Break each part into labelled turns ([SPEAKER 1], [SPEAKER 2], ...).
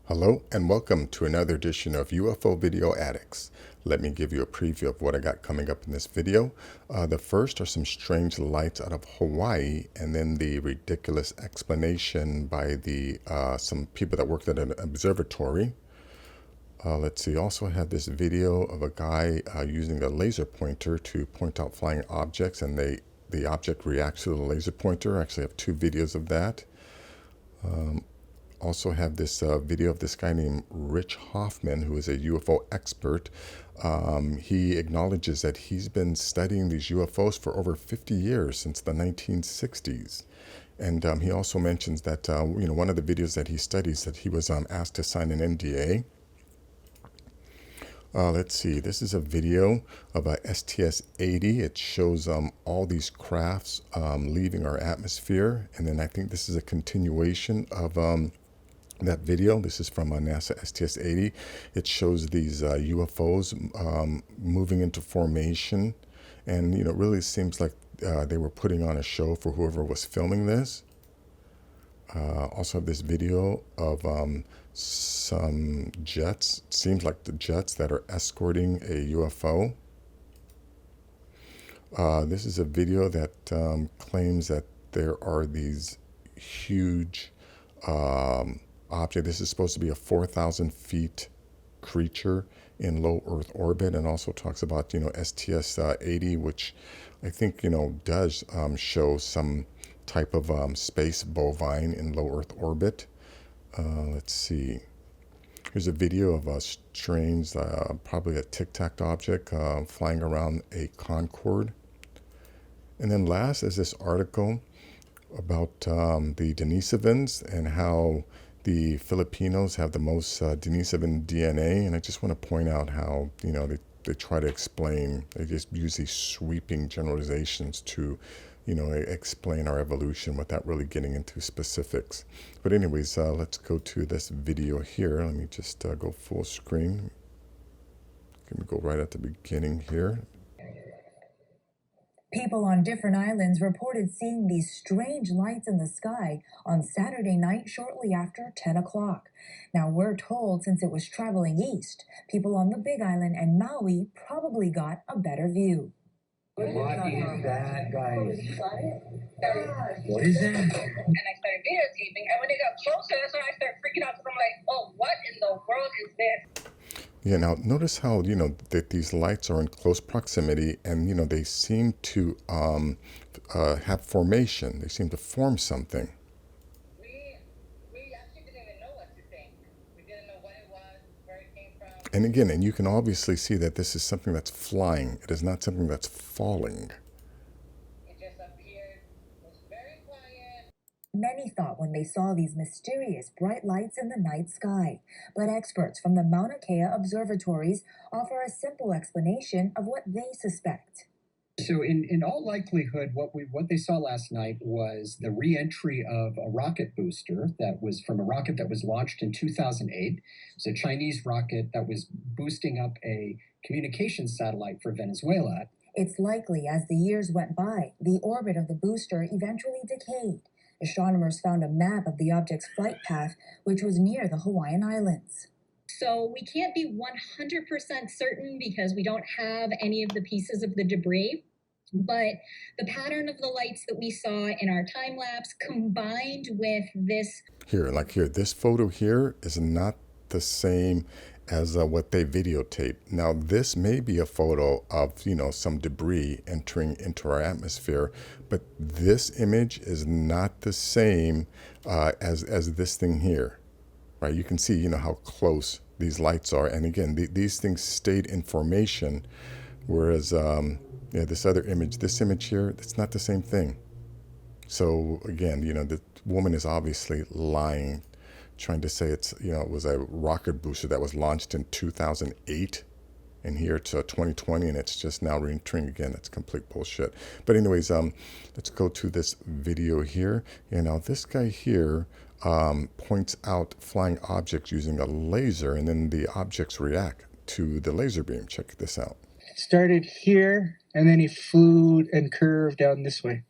[SPEAKER 1] Hello and welcome to another edition of UFO Video Addicts. Let me give you a preview of what I got coming up in this video. The first are some strange lights out of Hawaii, and then the ridiculous explanation by some people that worked at an observatory. Let's see, also have this video of a guy using a laser pointer to point out flying objects, and the object reacts to the laser pointer. I actually have two videos of that. Also have this video of this guy named Rich Hoffman, who is a UFO expert. He acknowledges that he's been studying these UFOs for over 50 years, since the 1960s. And he also mentions that, one of the videos that he studies, that he was asked to sign an NDA. Let's see, this is a video of a STS-80. It shows all these crafts leaving our atmosphere. And then I think this is a continuation of that video. This is from NASA STS-80. It shows these UFOs moving into formation. And, it really seems like they were putting on a show for whoever was filming this. Also have this video of some jets. It seems like the jets that are escorting a UFO. This is a video that claims that there are these huge object. This is supposed to be a 4,000 feet creature in low Earth orbit, and also talks about, STS-80, which I think, does show some type of space bovine in low Earth orbit. Let's see. Here's a video of a strange, probably a tic-tac object flying around a Concorde. And then last is this article about the Denisovans and how the Filipinos have the most Denisovan DNA. And I just want to point out how, they try to explain, they just use these sweeping generalizations to, explain our evolution without really getting into specifics. But anyways, let's go to this video here. Let me just go full screen. Let me go right at the beginning here.
[SPEAKER 2] People on different islands reported seeing these strange lights in the sky on Saturday night shortly after 10 o'clock. Now, we're told since it was traveling east, people on the Big Island and Maui probably got a better view.
[SPEAKER 3] What is that, guys? What is that?
[SPEAKER 4] And I started videotaping, and when they got closer, that's when I started freaking out, because I'm like, oh, what in the world is this?
[SPEAKER 1] Yeah, now notice how, that these lights are in close proximity, and, they seem to have formation. They seem to form something.
[SPEAKER 4] We actually didn't even know what to think. We didn't know what it was, where it came from.
[SPEAKER 1] And again, and you can obviously see that this is something that's flying. It is not something that's falling.
[SPEAKER 4] It just appeared, was very quiet.
[SPEAKER 2] Many thought when they saw these mysterious bright lights in the night sky, but experts from the Mauna Kea observatories offer a simple explanation of what they suspect.
[SPEAKER 3] So in all likelihood, what they saw last night was the re-entry of a rocket booster that was from a rocket that was launched in 2008. It's a Chinese rocket that was boosting up a communications satellite for Venezuela.
[SPEAKER 2] It's likely as the years went by, the orbit of the booster eventually decayed. Astronomers found a map of the object's flight path, which was near the Hawaiian Islands.
[SPEAKER 5] So we can't be 100% certain because we don't have any of the pieces of the debris. But the pattern of the lights that we saw in our time lapse combined with this.
[SPEAKER 1] Here, this photo here is not the same as what they videotaped. Now, this may be a photo of, some debris entering into our atmosphere, but this image is not the same as this thing here, right? You can see, how close these lights are. And again, these things stayed in formation, whereas, this other image, this image here, it's not the same thing. So again, the woman is obviously lying, trying to say it's, it was a rocket booster that was launched in 2008, and here it's 2020, and it's just now re-entering again. That's complete bullshit. But anyways, let's go to this video here. And now this guy here points out flying objects using a laser, and then the objects react to the laser beam. Check this out.
[SPEAKER 6] It started here, and then he flew and curved down this way.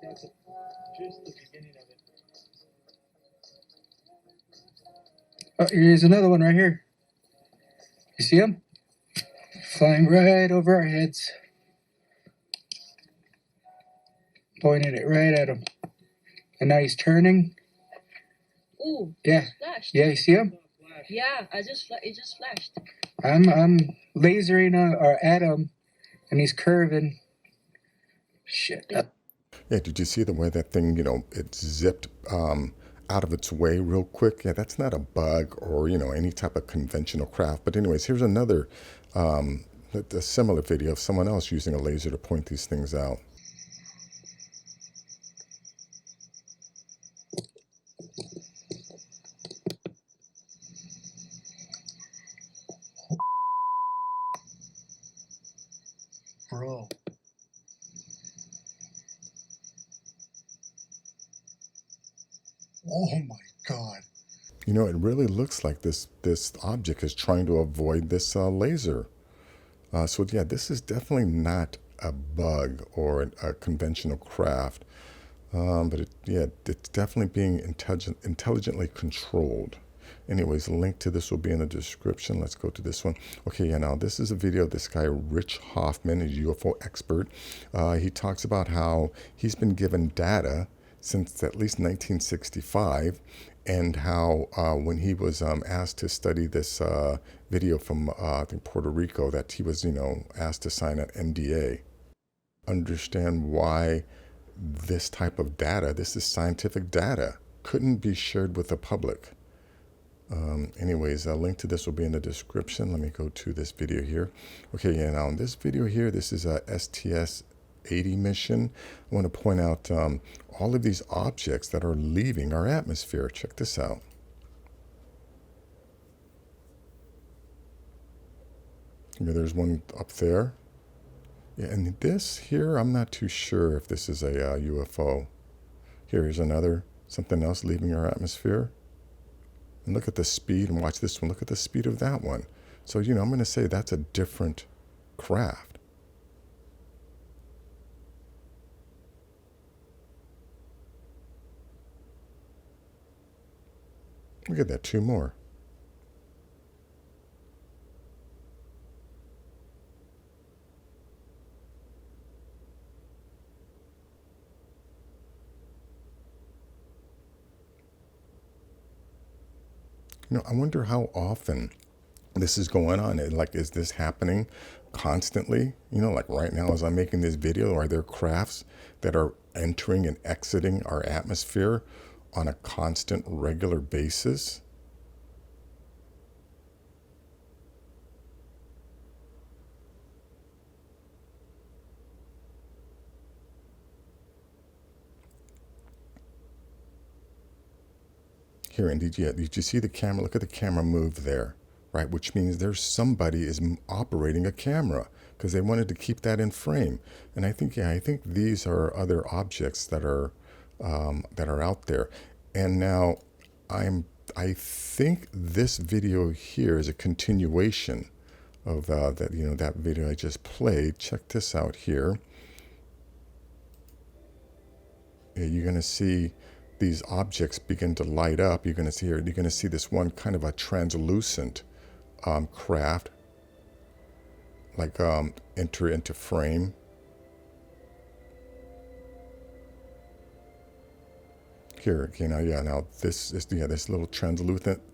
[SPEAKER 6] That's just the beginning of it. Oh, here's another one right here. You see him? Flying right over our heads. Pointing it right at him. And now he's turning.
[SPEAKER 4] Ooh,
[SPEAKER 6] Yeah.
[SPEAKER 4] flashed.
[SPEAKER 6] Yeah, you see him?
[SPEAKER 4] Yeah, it just flashed.
[SPEAKER 6] I'm lasering or at him, and he's curving. Shit.
[SPEAKER 1] Yeah, did you see the way that thing, it zipped out of its way real quick? Yeah, that's not a bug or, any type of conventional craft. But anyways, here's another a similar video of someone else using a laser to point these things out.
[SPEAKER 6] Bro. Oh my God.
[SPEAKER 1] It really looks like this object is trying to avoid this laser. So yeah, this is definitely not a bug or a conventional craft, but it's definitely being intelligently controlled. Anyways, the link to this will be in the description. Let's go to this one. Okay, yeah, now this is a video of this guy, Rich Hoffman, a UFO expert. He talks about how he's been given data since at least 1965, and how when he was asked to study this video from I think Puerto Rico, that he was asked to sign an NDA. Understand why this type of data, this is scientific data, couldn't be shared with the public. Anyways, a link to this will be in the description. Let me go to this video here. Okay, yeah, now in this video here, this is a STS-80 mission. I want to point out all of these objects that are leaving our atmosphere. Check this out. There's one up there. Yeah, and this here, I'm not too sure if this is a UFO. Here's another, something else leaving our atmosphere. And look at the speed, and watch this one. Look at the speed of that one. So, I'm going to say that's a different craft. Look at that, two more. I wonder how often this is going on. Like, is this happening constantly? Like right now as I'm making this video, are there crafts that are entering and exiting our atmosphere on a constant, regular basis? Here, and did you see the camera? Look at the camera move there, right? Which means there's somebody is operating a camera, because they wanted to keep that in frame. And I think these are other objects that are out there. And now I think this video here is a continuation of that video I just played. Check this out here. Yeah, you're gonna see these objects begin to light up. You're going to see this one kind of a translucent craft, like enter into frame. Here, now this is this little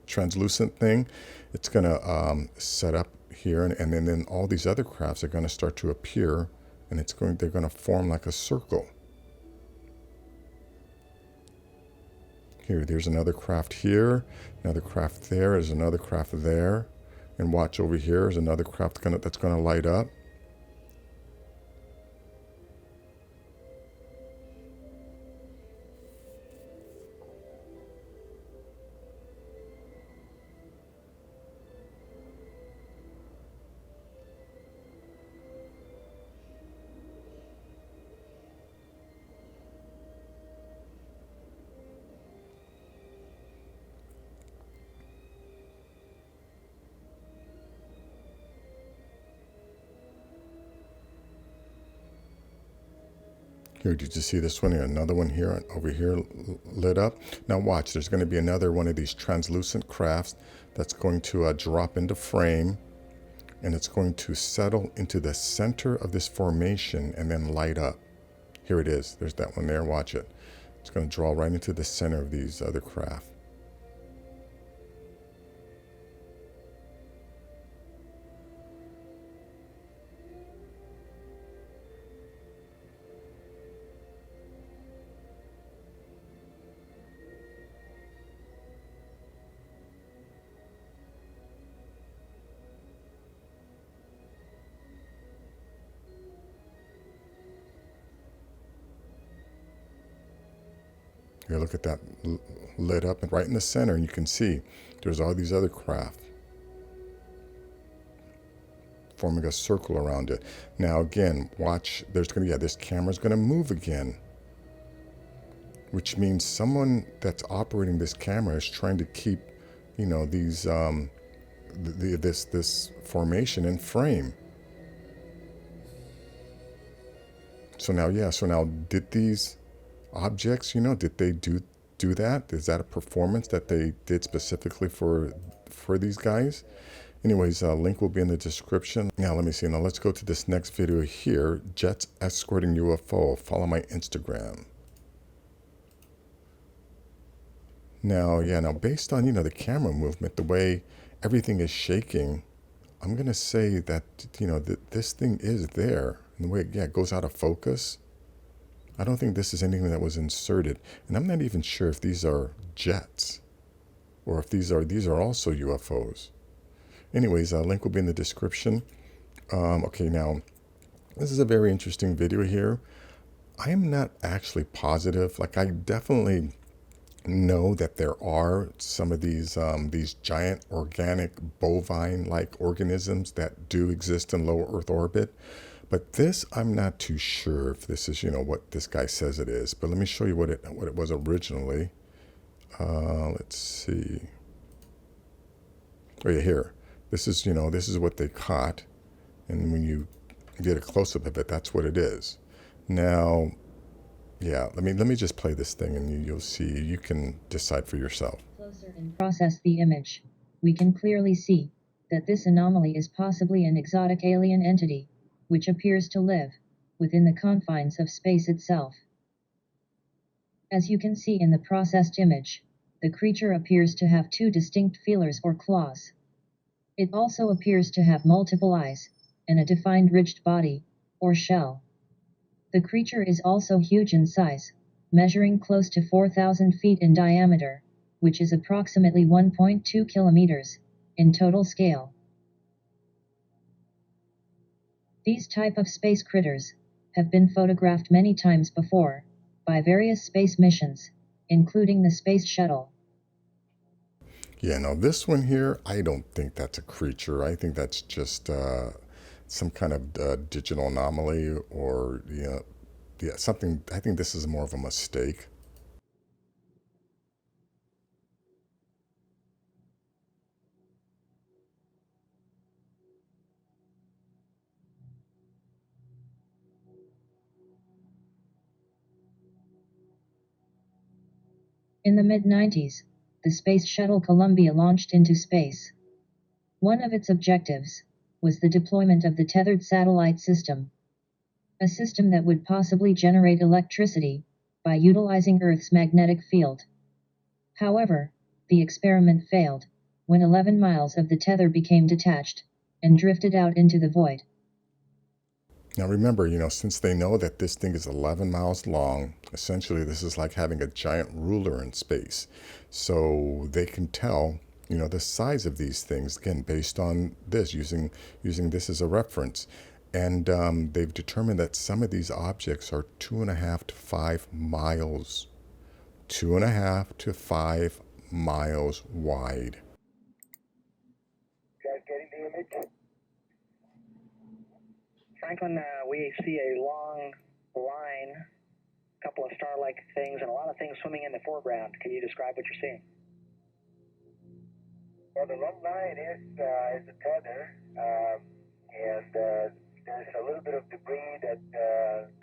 [SPEAKER 1] translucent thing. It's going to set up here, and then all these other crafts are going to start to appear, and they're going to form like a circle. Here, there's another craft here, another craft there, there's another craft there, and watch over here, there's another craft that's going to light up. Here, did you see this one? Another one here and over here lit up. Now watch, there's going to be another one of these translucent crafts that's going to drop into frame, and it's going to settle into the center of this formation and then light up. Here it is. There's that one there. Watch it. It's going to draw right into the center of these other craft. Here, look at that lit up and right in the center. You can see there's all these other craft forming a circle around it. Now again, watch. There's going to, yeah, this camera's going to move again, which means someone that's operating this camera is trying to keep, you know, these this formation in frame. So now, yeah. So now, did these objects, you know, did they do that? Is that a performance that they did specifically for these guys? Anyways, link will be in the description. Now let me see. Now let's go to this next video here. Jets escorting UFO. Follow my Instagram. Now, yeah. Now based on, you know, the camera movement, the way everything is shaking, I'm gonna say that, you know, this thing is there. And the way, yeah, it goes out of focus. I don't think this is anything that was inserted, and I'm not even sure if these are jets or if these are also UFOs. Anyways, link will be in the description. Okay, now this is a very interesting video here. I am not actually positive. Like, I definitely know that there are some of these giant organic bovine-like organisms that do exist in low Earth orbit. But this, I'm not too sure if this is, you know, what this guy says it is. But let me show you what it was originally. Let's see. Oh yeah, here. This is, you know, this is what they caught. And when you get a close-up of it, that's what it is. Now, yeah, let me just play this thing, and you'll see. You can decide for yourself.
[SPEAKER 7] Closer and process the image. We can clearly see that this anomaly is possibly an exotic alien entity, which appears to live within the confines of space itself. As you can see in the processed image, the creature appears to have two distinct feelers or claws. It also appears to have multiple eyes and a defined ridged body or shell. The creature is also huge in size, measuring close to 4,000 feet in diameter, which is approximately 1.2 kilometers in total scale. These type of space critters have been photographed many times before by various space missions, including the Space Shuttle.
[SPEAKER 1] Yeah, now this one here, I don't think that's a creature. I think that's just some kind of digital anomaly, or, you know, yeah, something. I think this is more of a mistake.
[SPEAKER 7] In the mid-90s, the Space Shuttle Columbia launched into space. One of its objectives was the deployment of the tethered satellite system, a system that would possibly generate electricity by utilizing Earth's magnetic field. However, the experiment failed when 11 miles of the tether became detached and drifted out into the void.
[SPEAKER 1] Now remember, you know, since they know that this thing is 11 miles long, essentially this is like having a giant ruler in space. So they can tell, you know, the size of these things, again, based on this, using this as a reference. And they've determined that some of these objects are 2.5 to 5 miles. 2.5 to 5 miles wide.
[SPEAKER 8] You guys getting the image?
[SPEAKER 9] Franklin, we see a long line, a couple of star-like things, and a lot of things swimming in the foreground. Can you describe what you're seeing?
[SPEAKER 8] Well, the long line is a tether, and there's a little bit of debris that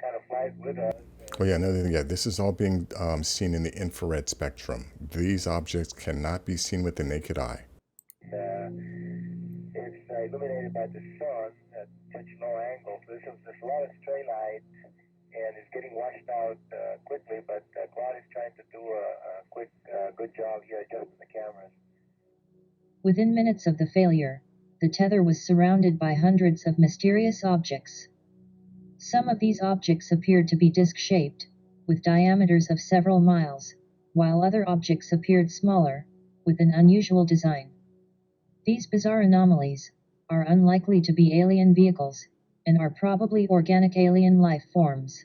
[SPEAKER 8] kind of flies with us.
[SPEAKER 1] Oh yeah, another thing. Yeah, this is all being seen in the infrared spectrum. These objects cannot be seen with the naked eye.
[SPEAKER 8] It's illuminated by the sun at such low angles. There's a lot of stray light, and it's getting washed out quickly. But Claude is trying to do a quick, good job here adjusting the cameras.
[SPEAKER 7] Within minutes of the failure, the tether was surrounded by hundreds of mysterious objects. Some of these objects appeared to be disc-shaped, with diameters of several miles, while other objects appeared smaller, with an unusual design. These bizarre anomalies are unlikely to be alien vehicles, and are probably organic alien life forms.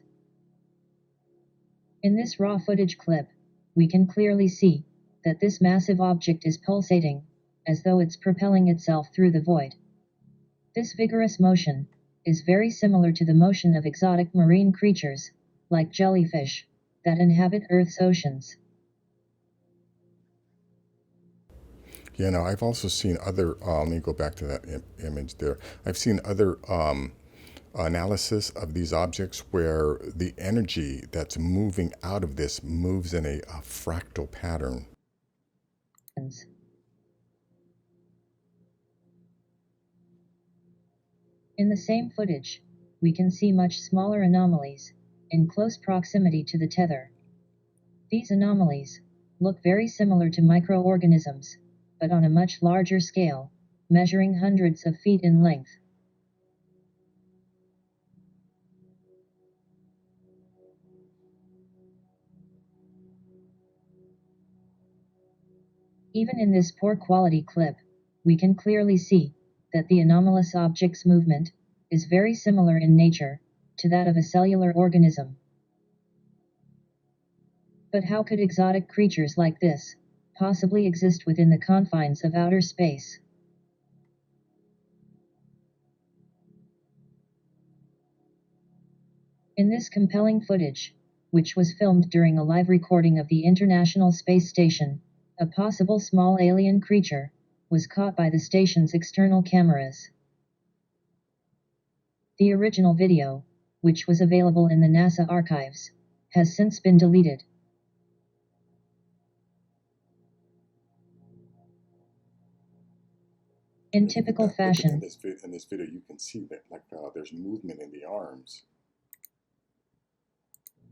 [SPEAKER 7] In this raw footage clip, we can clearly see that this massive object is pulsating, as though it's propelling itself through the void. This vigorous motion is very similar to the motion of exotic marine creatures, like jellyfish, that inhabit Earth's oceans.
[SPEAKER 1] Yeah, now I've also seen other, let me go back to that image there. I've seen other analysis of these objects where the energy that's moving out of this moves in a fractal pattern.
[SPEAKER 7] In the same footage, we can see much smaller anomalies, in close proximity to the tether. These anomalies look very similar to microorganisms, but on a much larger scale, measuring hundreds of feet in length. Even in this poor quality clip, we can clearly see that the anomalous object's movement is very similar in nature to that of a cellular organism. But how could exotic creatures like this possibly exist within the confines of outer space? In this compelling footage, which was filmed during a live recording of the International Space Station, a possible small alien creature was caught by the station's external cameras. The original video, which was available in the NASA archives, has since been deleted. In typical fashion,
[SPEAKER 1] in this video, you can see that there's movement in the arms.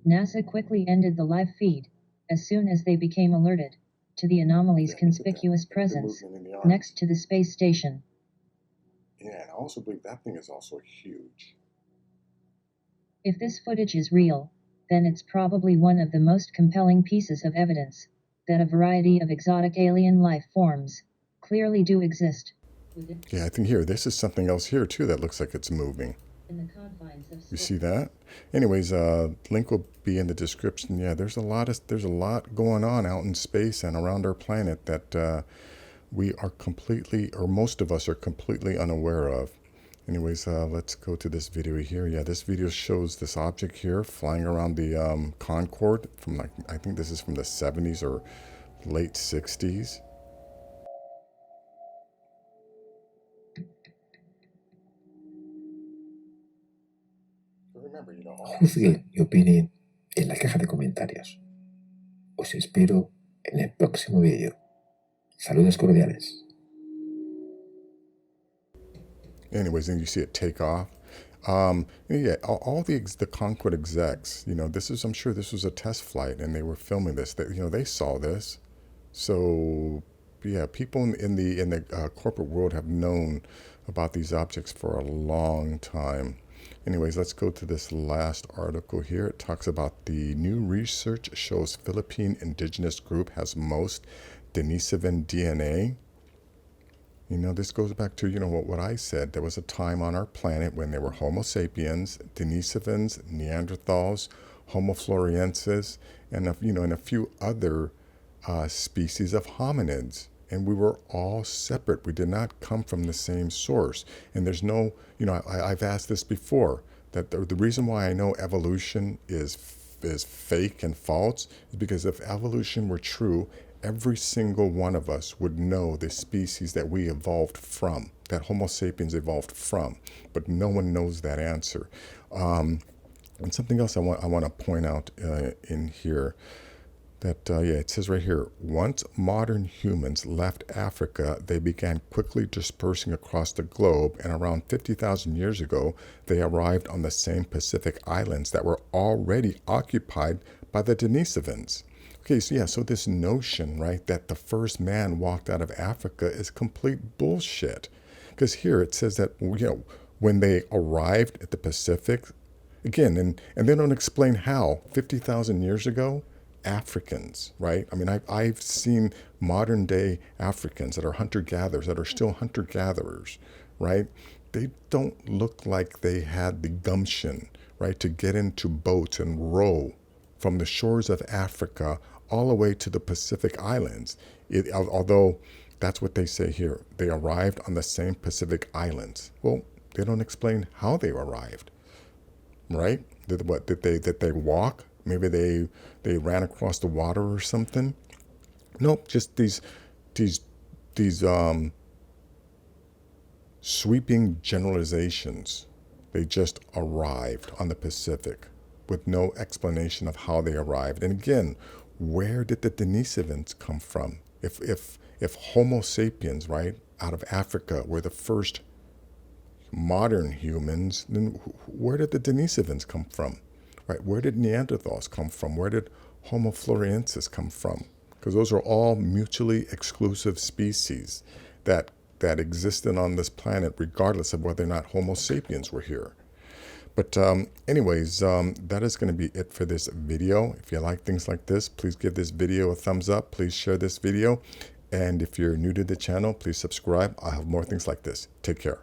[SPEAKER 7] NASA quickly ended the live feed as soon as they became alerted to the anomaly's conspicuous presence next to the space station.
[SPEAKER 1] Yeah, and I also believe that thing is also huge.
[SPEAKER 7] If this footage is real, then it's probably one of the most compelling pieces of evidence that a variety of exotic alien life forms clearly do exist.
[SPEAKER 1] Yeah, I think here, this is something else here too that looks like it's moving.
[SPEAKER 7] In the confines of
[SPEAKER 1] you see that? Anyways, link will be in the description. Yeah, there's a lot going on out in space and around our planet that we are completely, or most of us are completely unaware of. Anyways, let's go to this video here. Yeah, this video shows this object here flying around the Concorde from I think this is from the 70s or late 60s.
[SPEAKER 10] Juzgue y opine en la caja de comentarios. Os espero en el próximo vídeo. Saludos cordiales.
[SPEAKER 1] Anyways, then you see it take off. Yeah, all the Concorde execs, I'm sure this was a test flight and they were filming this. They saw this. So yeah, people in the corporate world have known about these objects for a long time. Anyways, let's go to this last article here. It talks about the new research shows Philippine indigenous group has most Denisovan DNA. This goes back to, what I said. There was a time on our planet when there were Homo sapiens, Denisovans, Neanderthals, Homo floresiensis, and a few other species of hominids. And we were all separate. We did not come from the same source. And there's no, I've asked this before, that the reason why I know evolution is fake and false is because if evolution were true, every single one of us would know the species that we evolved from, that Homo sapiens evolved from. But no one knows that answer. And something else I want to point out in here, that yeah, it says right here, once modern humans left Africa, they began quickly dispersing across the globe, and around 50,000 years ago, they arrived on the same Pacific islands that were already occupied by the Denisovans. Okay, so yeah, so this notion, right, that the first man walked out of Africa is complete bullshit. Because here it says that, you know, when they arrived at the Pacific, again, and they don't explain how, 50,000 years ago, Africans, right? I mean, I've seen modern day Africans that are hunter-gatherers, that are still hunter-gatherers, right? They don't look like they had the gumption, right, to get into boats and row from the shores of Africa all the way to the Pacific Islands. Although that's what they say here. They arrived on the same Pacific Islands. Well, they don't explain how they arrived, right? Did they walk? Maybe they ran across the water or something. Nope, just these sweeping generalizations. They just arrived on the Pacific with no explanation of how they arrived. And again, where did the Denisovans come from? If Homo sapiens, right, out of Africa were the first modern humans, then where did the Denisovans come from? Right? Where did Neanderthals come from? Where did Homo floresiensis come from? Because those are all mutually exclusive species that existed on this planet, regardless of whether or not Homo sapiens were here. But anyways, that is going to be it for this video. If you like things like this, please give this video a thumbs up. Please share this video. And if you're new to the channel, please subscribe. I'll have more things like this. Take care.